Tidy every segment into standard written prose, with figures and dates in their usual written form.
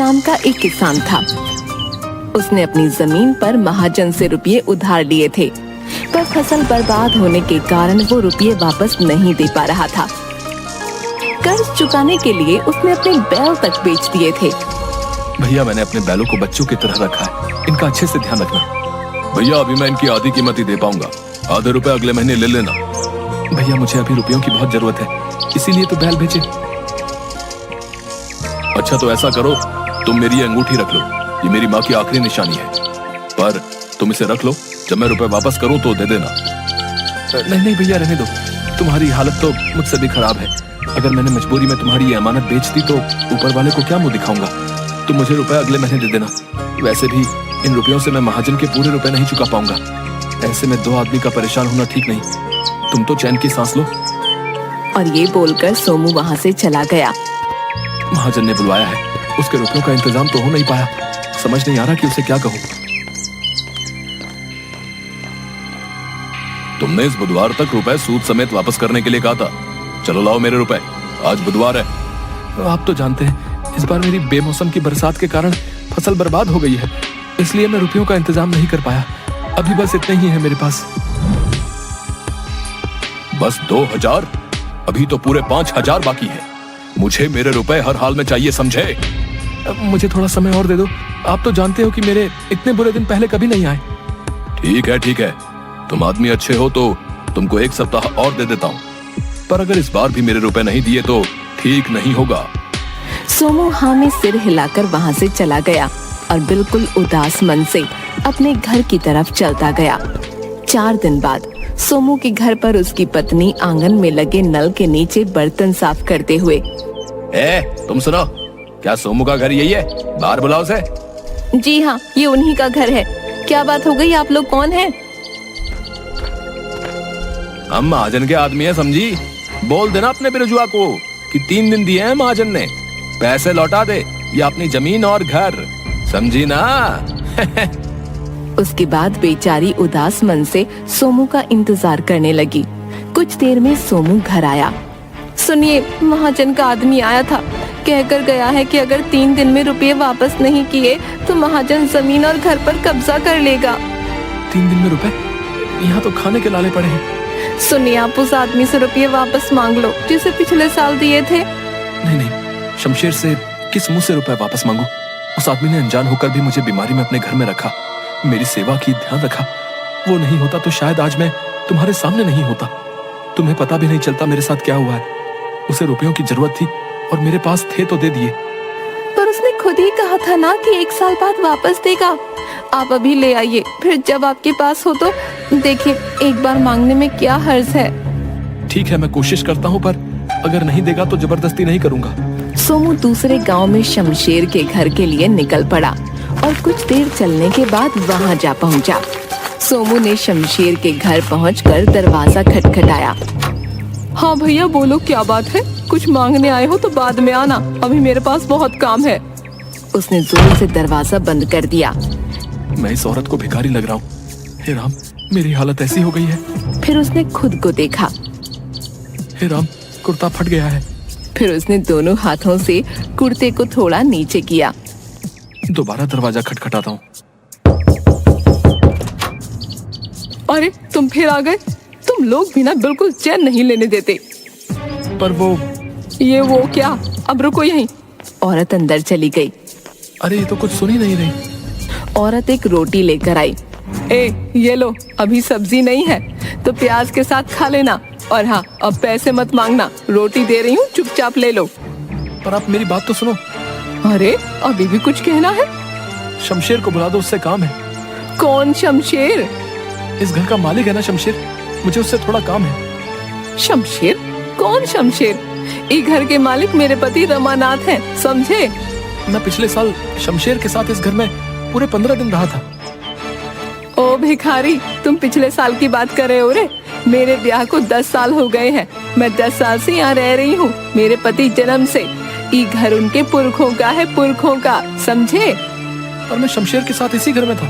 नाम का एक किसान था। उसने अपनी जमीन पर महाजन से रुपये उधार लिए थे, पर फसल बर्बाद होने के कारण वो रुपये वापस नहीं दे पा रहा था। कर्ज चुकाने के लिए उसने अपने बैल तक बेच दिए थे। भैया, मैंने अपने बैलों को बच्चों की तरह रखा है, इनका अच्छे से ध्यान रखना। भैया, अभी मैं इनकी आधी कीमत ही दे पाऊंगा, आधे रुपए अगले महीने ले लेना। भैया, मुझे अभी रुपयों की बहुत जरूरत है, इसीलिए तो बैल बेचे। अच्छा, तो ऐसा करो, तुम मेरी ये अंगूठी रख लो, ये मेरी माँ की आखिरी निशानी है, पर तुम इसे रख लो, जब मैं रुपए वापस करूं तो दे देना। नहीं नहीं भैया, रहने दो, तुम्हारी हालत तो मुझसे भी खराब है। अगर मैंने मजबूरी में तुम्हारी ये अमानत बेच दी तो ऊपर वाले को क्या मुंह दिखाऊंगा। तुम मुझे रुपए अगले महीने दे देना। वैसे भी इन रुपयों से मैं महाजन के पूरे रुपए नहीं चुका पाऊंगा। ऐसे में दो आदमी का परेशान होना ठीक नहीं। तुम तो चैन की सांस लो। और ये बोलकर सोमू वहाँ से चला गया। महाजन ने बुलवाया है, उसके रुपयों का इंतजाम तो हो नहीं पाया। समझ नहीं आ रहा कि उसे क्या कहूँ। तुमने इस बुधवार तक रुपए सूद समेत वापस करने के लिए कहा था। चलो लाओ मेरे रुपए, आज बुधवार है। आप तो जानते हैं, इस बार मेरी बेमौसम की बरसात के कारण फसल बर्बाद हो गई है, इसलिए मैं रुपयों का इंतजाम नहीं कर पाया। अभी बस इतना ही है मेरे पास। बस 2000? अभी तो पूरे 5000 बाकी है। मुझे मेरे रुपए हर हाल में चाहिए, समझे? मुझे थोड़ा समय और दे दो। आप तो जानते हो कि मेरे इतने बुरे दिन पहले कभी नहीं आए। ठीक है, तुम आदमी अच्छे हो तो तुमको 1 सप्ताह और दे देता हूँ, पर अगर इस बार भी मेरे रुपए नहीं दिए तो ठीक नहीं होगा। सोमू हाँ में सिर हिलाकर वहाँ से चला गया और बिल्कुल उदास मन से अपने घर की तरफ चलता गया। 4 दिन बाद सोमू के घर पर उसकी पत्नी आंगन में लगे नल के नीचे बर्तन साफ करते हुए। तुम सुनो, क्या सोमू का घर यही है? बाहर बुलाओ से। जी हाँ, ये उन्हीं का घर है। क्या बात हो गई? आप लोग कौन हैं? हम महाजन के आदमी हैं, समझी? बोल देना अपने बिरजुआ को कि 3 दिन दिए हैं महाजन ने, पैसे लौटा दे या अपनी जमीन और घर, समझी ना? उसके बाद बेचारी उदास मन से सोमू का इंतजार करने लगी। कुछ देर में सोमू घर आया। सुनिए, महाजन का आदमी आया था, कहकर गया है कि अगर 3 दिन में रुपये वापस नहीं किए तो महाजन जमीन और घर पर कब्जा कर लेगा। 3 दिन में रुपए? यहाँ तो खाने के लाले पड़े हैं। सुनिए, आप उस आदमी से रुपये वापस मांग लो जिसे पिछले साल दिए थे। नहीं, शमशेर से किस मुंह से रुपए वापस मांगू? उस आदमी ने अनजान होकर भी मुझे बीमारी में अपने घर में रखा, मेरी सेवा की, ध्यान रखा। वो नहीं होता तो शायद आज मैं तुम्हारे सामने नहीं होता। तुम्हें पता भी नहीं चलता मेरे साथ क्या हुआ है। उसे रुपयों की जरूरत थी और मेरे पास थे तो दे दिए। पर उसने खुद ही कहा था ना कि 1 साल बाद वापस देगा। आप अभी ले आइए, फिर जब आपके पास हो तो देखिए, एक बार मांगने में क्या हर्ज है। ठीक है, मैं कोशिश करता हूँ, पर अगर नहीं देगा तो जबरदस्ती नहीं करूँगा। सोमू दूसरे गांव में शमशेर के घर के लिए निकल पड़ा और कुछ देर चलने के बाद वहां जा पहुंचा। सोमू ने शमशेर के घर पहुंचकर दरवाजा खटखटाया। हाँ भैया, बोलो क्या बात है? कुछ मांगने आए हो तो बाद में आना, अभी मेरे पास बहुत काम है। उसने जोर से दरवाजा बंद कर दिया। मैं इस औरत को भिखारी लग रहा हूँ। हे राम, मेरी हालत ऐसी हो गई है। फिर उसने खुद को देखा। हे राम, कुर्ता फट गया है। फिर उसने दोनों हाथों से कुर्ते को थोड़ा नीचे किया। दोबारा दरवाजा खटखटाता हूँ। अरे, तुम फिर आ गए। तुम लोग भी ना बिल्कुल चैन नहीं लेने देते। पर वो क्या? अब रुको यहीं। औरत अंदर चली गई। अरे, ये तो कुछ सुन ही नहीं रही। औरत एक रोटी लेकर आई। ये लो, अभी सब्जी नहीं है तो प्याज के साथ खा लेना, और हाँ, अब पैसे मत मांगना, रोटी दे रही हूँ, चुपचाप ले लो। पर आप मेरी बात तो सुनो। अरे, अभी भी कुछ कहना है? शमशेर को बुला दो, उससे काम है। कौन शमशेर? इस घर का मालिक है ना शमशेर, मुझे उससे थोड़ा काम है। शमशेर? कौन शमशेर? इस घर के मालिक मेरे पति रमानाथ हैं, समझे? मैं पिछले साल शमशेर के साथ इस घर में पूरे 15 दिन रहा था। ओ भिखारी, तुम पिछले साल की बात कर रहे हो रे? मेरे ब्याह को 10 साल हो गए हैं। मैं 10 साल से यहाँ रह रही हूँ। मेरे पति जन्म से। ये घर उनके पुरखों का है, पुरखों का, समझे? और मैं शमशेर के साथ इसी घर में था।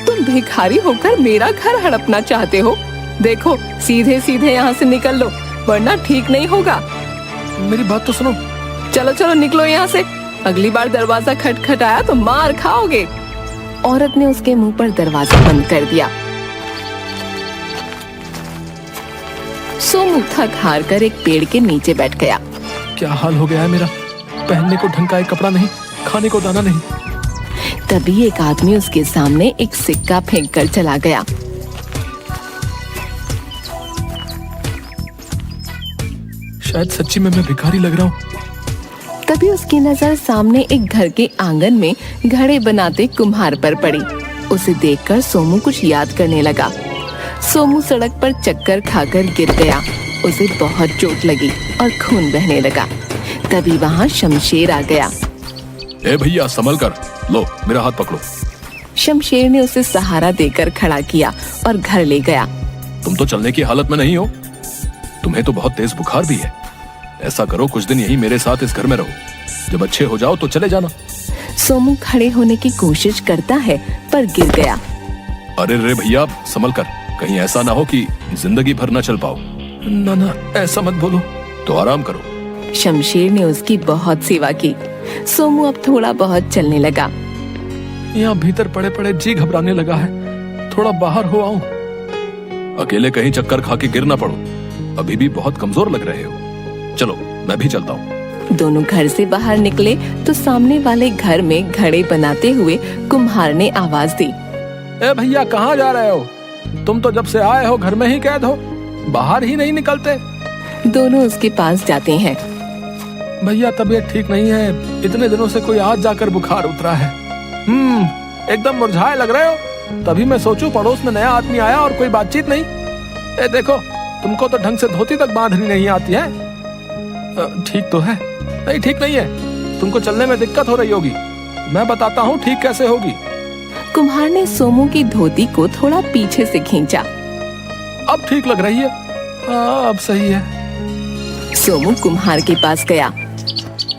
तुम भिखारी होकर मेरा घर हड़पना चाहते हो? देखो, सीधे सीधे यहाँ से निकल लो, वरना ठीक नहीं होगा। मेरी बात तो सुनो। चलो चलो, निकलो यहाँ से। अगली बार दरवाजा खटखटाया तो मार खाओगे। औरत ने उसके मुंह पर दरवाजा बंद कर दिया। सोमू थक हार कर एक पेड़ के नीचे बैठ गया। क्या हाल हो गया है मेरा, पहनने को ढंग का एक कपड़ा नहीं, खाने को दाना नहीं। तभी एक आदमी उसके सामने एक सिक्का फेंक कर चला गया। शायद सच्ची में मैं भिखारी लग रहा हूँ। तभी उसकी नजर सामने एक घर के आंगन में घड़े बनाते कुम्हार पर पड़ी। उसे देखकर सोमू कुछ याद करने लगा। सोमू सड़क पर चक्कर खाकर गिर गया। उसे बहुत चोट लगी और खून बहने लगा। तभी वहाँ शमशेर आ गया। ए भैया संभल कर, लो मेरा हाथ पकड़ो। शमशेर ने उसे सहारा देकर खड़ा किया और घर ले गया। तुम तो चलने की हालत में नहीं हो, तुम्हें तो बहुत तेज बुखार भी है। ऐसा करो, कुछ दिन यहीं मेरे साथ इस घर में रहो, जब अच्छे हो जाओ तो चले जाना। सोमू खड़े होने की कोशिश करता है पर गिर गया। अरे रे भैया संभल कर, कहीं ऐसा ना हो कि जिंदगी भर न चल पाओ। ना ना ऐसा मत बोलो। तो आराम करो। शमशेर ने उसकी बहुत सेवा की। सोमू अब थोड़ा बहुत चलने लगा। यहाँ भीतर पड़े पड़े जी घबराने लगा है, थोड़ा बाहर हो आऊं। अकेले कहीं चक्कर खा के गिर ना पड़ो, अभी भी बहुत कमजोर लग रहे हो। चलो मैं भी चलता हूँ। दोनों घर से बाहर निकले तो सामने वाले घर में घड़े बनाते हुए कुम्हार ने आवाज दी। ए भैया कहाँ जा रहे हो? तुम तो जब से आए हो घर में ही कैद हो, बाहर ही नहीं निकलते। दोनों उसके पास जाते हैं। भैया तबीयत ठीक नहीं है, इतने दिनों से कोई आज जाकर बुखार उतरा है। एकदम मुरझाए लग रहे हो। तभी मैं सोचूं पड़ोस में नया आदमी आया और कोई बातचीत नहीं। ए देखो, तुमको तो ढंग से धोती तक बांधनी नहीं आती है। ठीक तो है? नहीं ठीक नहीं है, तुमको चलने में दिक्कत हो रही होगी। मैं बताता हूँ ठीक कैसे होगी। कुम्हार ने सोमू की धोती को थोड़ा पीछे से खींचा। अब ठीक लग रही है। हाँ अब सही है। सोमू कुम्हार के पास गया।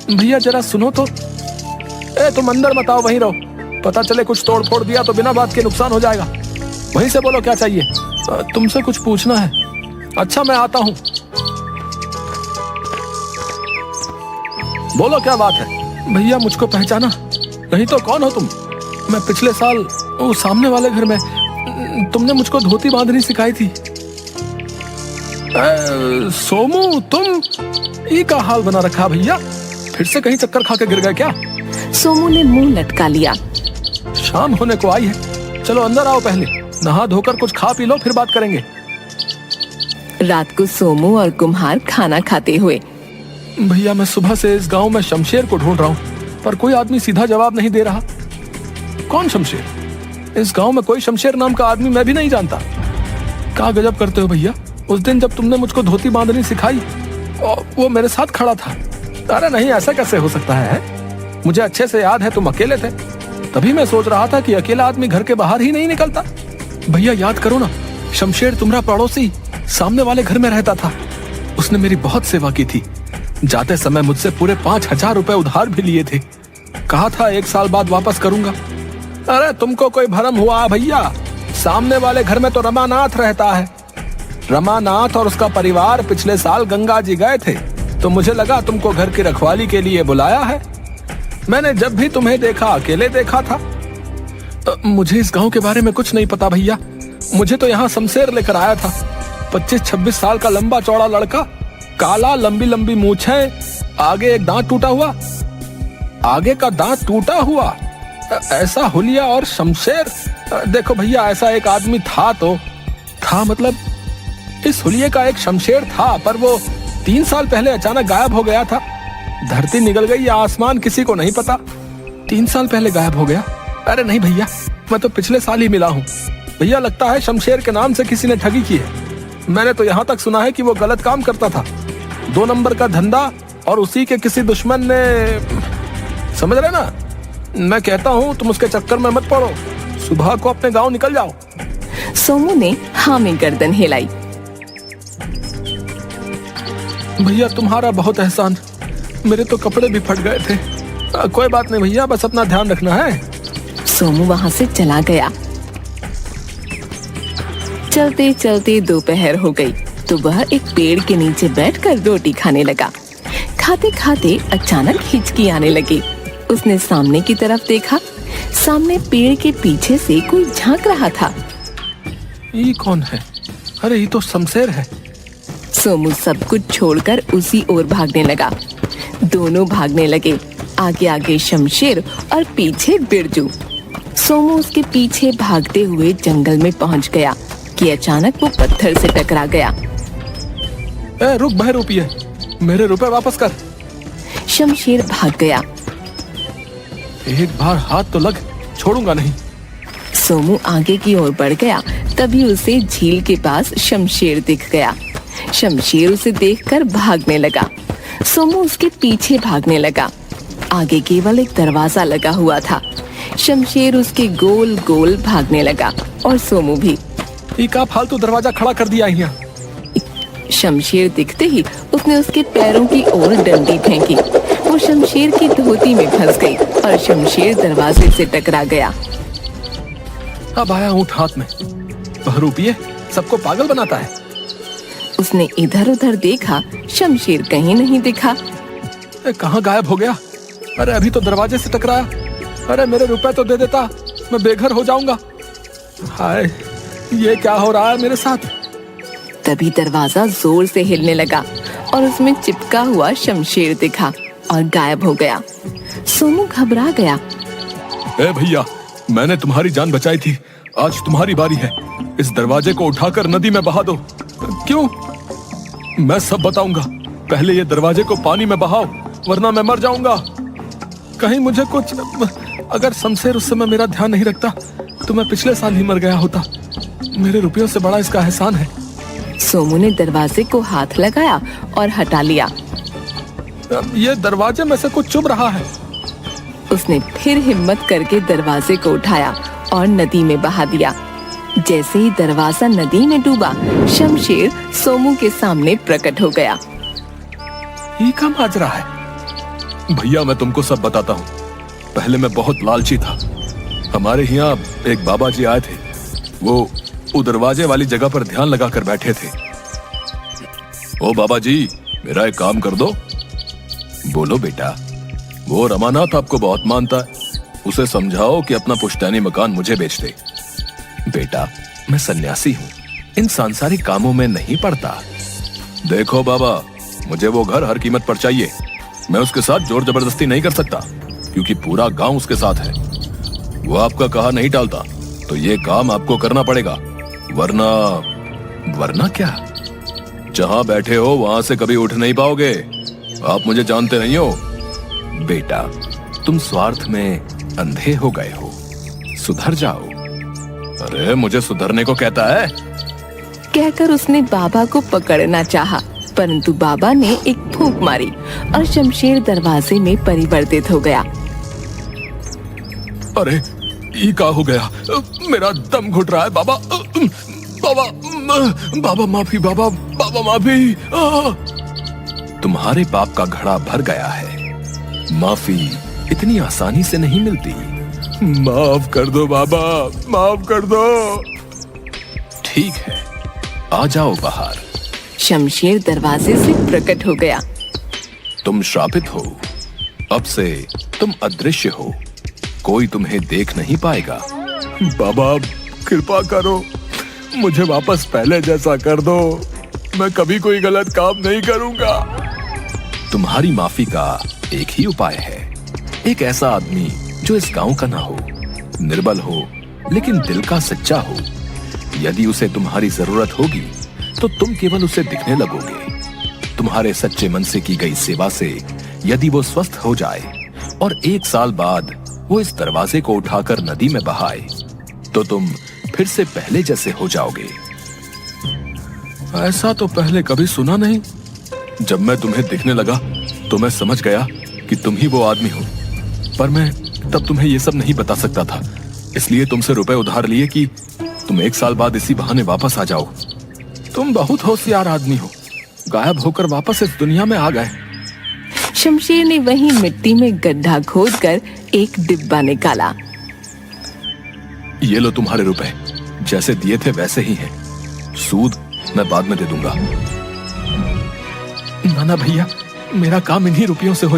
भैया जरा सुनो तो। तुम अंदर मत आओ, वहीं रहो। पता चले कुछ तोड़ फोड़ दिया तो बिना बात के नुकसान हो जाएगा। वहीं से बोलो क्या चाहिए। तुमसे कुछ पूछना है। अच्छा मैं आता हूँ। बोलो क्या बात है। भैया मुझको पहचाना नहीं तो कौन हो तुम? मैं पिछले साल वो सामने वाले घर में तुमने मुझको धोती बांधनी सिखाई थी। सोमू तुम ये का हाल बना रखा भैया, फिर से कहीं चक्कर खा के गिर गए क्या? सोमू ने मुंह लटका लिया। शाम होने को आई है, चलो अंदर आओ, पहले नहा धोकर कुछ खा पी लो फिर बात करेंगे। रात को सोमू और कुम्हार खाना खाते हुए। भैया मैं सुबह से इस गांव में शमशेर को ढूंढ रहा हूँ, पर कोई आदमी सीधा जवाब नहीं दे रहा। कौन शमशेर? इस गांव में कोई शमशेर नाम का आदमी मैं भी नहीं जानता। क्या गजब करते हो भैया, उस दिन जब तुमने मुझको धोती बांधनी सिखाई वो मेरे साथ खड़ा था। अरे नहीं, ऐसा कैसे हो सकता है? मुझे अच्छे से याद है तुम अकेले थे, तभी मैं सोच रहा था कि अकेला आदमी घर के बाहर ही नहीं निकलता। भैया याद करो ना, शमशेर तुम्हारा पड़ोसी सामने वाले घर में रहता था। उसने मेरी बहुत सेवा की थी। जाते समय मुझसे पूरे 5,000 रुपए उधार भी लिए थे। कहा था 1 साल बाद वापस करूंगा। अरे तुमको कोई भरम हुआ भैया? सामने वाले घर में तो रमानाथ रहता है। रमानाथ और उसका परिवार पिछले साल गंगा जी गए थे, तो मुझे लगा तुमको घर की रखवाली के लिए बुलाया है। मैंने जब भी तुम्हें देखा अकेले देखा था। मुझे इस गांव के बारे में कुछ नहीं पता भैया। मुझे तो यहाँ शमशेर लेकर आया था। 25-26 साल का लंबा चौड़ा लड़का, काला, लंबी लंबी मूछें, आगे एक दांत टूटा हुआ, आगे का दांत टूटा हुआ, ऐसा हुलिया और शमशेर। देखो भैया ऐसा एक आदमी था तो था, मतलब इस हुलिये का एक शमशेर था, पर वो 3 साल पहले अचानक गायब हो गया था। धरती निगल गई या आसमान किसी को नहीं पता। 3 साल पहले गायब हो गया। अरे नहीं भैया, मैं तो पिछले साल ही मिला हूँ। भैया लगता है शमशेर के नाम से किसी ने ठगी की है। मैंने तो यहाँ तक सुना है कि वो गलत काम करता था, 2 नंबर का धंधा, और उसी के किसी दुश्मन ने, समझ रहे ना? मैं कहता हूँ तुम उसके चक्कर में मत पड़ो, सुबह को अपने गांव निकल जाओ। सोमू ने हाँ में गर्दन हिलाई। भैया तुम्हारा बहुत एहसान, मेरे तो कपड़े भी फट गए थे। कोई बात नहीं भैया, बस अपना ध्यान रखना है। सोमू वहाँ से चला गया। चलते चलते दोपहर हो गई तो वह एक पेड़ के नीचे बैठकर रोटी खाने लगा। खाते खाते अचानक हिचकी आने लगी। उसने सामने की तरफ देखा। सामने पेड़ के पीछे से कोई झांक रहा था। ये कौन है? अरे ये तो शमशेर है। सोमू सब कुछ छोड़कर उसी ओर भागने लगा। दोनों भागने लगे, आगे आगे शमशेर और पीछे बिरजू। सोमू उसके पीछे भागते हुए जंगल में पहुंच गया कि अचानक वो पत्थर से टकरा गया। रुक बहरूपिये, मेरे रुपए वापस कर। शमशेर भाग गया। एक बार हाथ तो लग, छोड़ूंगा नहीं। सोमू आगे की ओर बढ़ गया, तभी उसे झील के पास शमशेर दिख गया। शमशेर उसे देखकर भागने लगा। सोमू उसके पीछे भागने लगा। आगे केवल एक दरवाजा लगा हुआ था। शमशेर उसके गोल गोल भागने लगा और सोमू भी। का फालतू दरवाजा खड़ा कर दिया यहाँ। शमशेर दिखते ही उसने उसके पैरों की ओर डंडी फेंकी। वो शमशेर की धोती में फंस गई और शमशेर दरवाजे से टकरा गया। अब आया ऊँट हाथ में। बहरूपिये सबको पागल बनाता है। उसने इधर उधर देखा, शमशेर कहीं नहीं दिखा। कहाँ गायब हो गया? अरे अभी तो दरवाजे से टकराया। अरे मेरे रुपए तो दे देता, मैं बेघर हो जाऊंगा। हाय, ये क्या हो रहा है मेरे साथ? तभी दरवाजा जोर से हिलने लगा और उसमें चिपका हुआ शमशेर दिखा और गायब हो गया। सोमू घबरा गया। ए भैया, मैंने तुम्हारी जान बचाई थी, आज तुम्हारी बारी है। इस दरवाजे को उठाकर नदी में बहा दो। क्यों? मैं सब बताऊंगा। पहले ये दरवाजे को पानी में बहाओ, वरना मैं मर जाऊंगा। कहीं मुझे कुछ, अगर शमशेर उस समय मेरा ध्यान नहीं रखता तो मैं पिछले साल ही मर गया होता। मेरे रुपयों से बड़ा इसका एहसान है। सोमू ने दरवाजे को हाथ लगाया और हटा लिया। ये दरवाजे में से कुछ चुभ रहा है। उसने फिर हिम्मत करके दरवाजे को उठाया और नदी में बहा दिया। जैसे ही दरवाजा नदी में डूबा, शमशेर सोमू के सामने प्रकट हो गया। ये क्या माजरा है? भैया मैं तुमको सब बताता हूँ। पहले मैं बहुत लालची था। हमारे यहाँ एक बाबा जी आए थे। वो दरवाजे वाली जगह पर ध्यान लगाकर बैठे थे। ओ बाबा जी, मेरा एक काम कर दो। बोलो बेटा। वो रमानाथ आपको बहुत मानता है, उसे समझाओ कि अपना पुश्तैनी मकान मुझे बेच दे। बेटा, मैं सन्यासी हूँ, इन सांसारिक कामों में नहीं पड़ता। देखो बाबा, मुझे वो घर हर कीमत पर चाहिए। मैं उसके साथ जोर जबरदस्ती नहीं कर सकता, क्योंकि पूरा गांव उसके साथ है। वो आपका कहा नहीं टालता, तो ये काम आपको करना पड़ेगा। वरना क्या? जहां बैठे हो वहां से कभी उठ नहीं पाओगे। आप मुझे जानते नहीं हो। बेटा, तुम स्वार्थ में अंधे हो गए हो, सुधर जाओ। अरे मुझे सुधरने को कहता है? कहकर उसने बाबा को पकड़ना चाहा, परंतु बाबा ने एक फूंक मारी और शमशेर दरवाजे में परिवर्तित हो गया। अरे ये क्या हो गया? मेरा दम घुट रहा है। बाबा, बाबा माफी, बाबा माफी। तुम्हारे पाप का घड़ा भर गया है। माफी इतनी आसानी से नहीं मिलती। माफ कर दो बाबा, माफ कर दो। ठीक है, आ जाओ बाहर। शमशेर दरवाजे से प्रकट हो गया। तुम श्रापित हो, अब से तुम अदृश्य हो, कोई तुम्हें देख नहीं पाएगा। बाबा कृपा करो, मुझे वापस पहले जैसा कर दो। मैं कभी कोई गलत काम नहीं करूंगा। तुम्हारी माफी का एक ही उपाय है। एक ऐसा आदमी जो इस गांव का ना हो, निर्बल हो, लेकिन दिल का सच्चा हो। यदि उसे तुम्हारी जरूरत होगी तो तुम केवल उसे दिखने लगोगे। तुम्हारे सच्चे मन से की गई सेवा से यदि वो स्वस्थ हो जाए और 1 साल बाद वो इस दरवाजे को उठाकर नदी में बहाए, तो तुम फिर से पहले जैसे हो जाओगे। ऐसा तो पहले कभी सुना नहीं। जब मैं तुम्हें दिखने लगा तो मैं समझ गया कि तुम ही वो आदमी हो, पर मैं तब तुम्हें ये सब नहीं बता सकता था। इसलिए तुमसे रुपए उधार लिए कि तुम 1 साल बाद इसी बहाने वापस आ जाओ। तुम बहुत होशियार आदमी हो, गायब होकर वापस इस दुनिया में आ गए। शमशेर ने वहीं मिट्टी में गड्ढा खोदकर एक डिब्बा निकाला। ये लो तुम्हारे रुपए, जैसे दिए थे वैसे ही हैं। सूद मैं बाद में दे दूंगा। ना भैया, मेरा काम इन्हीं रुपयों से हो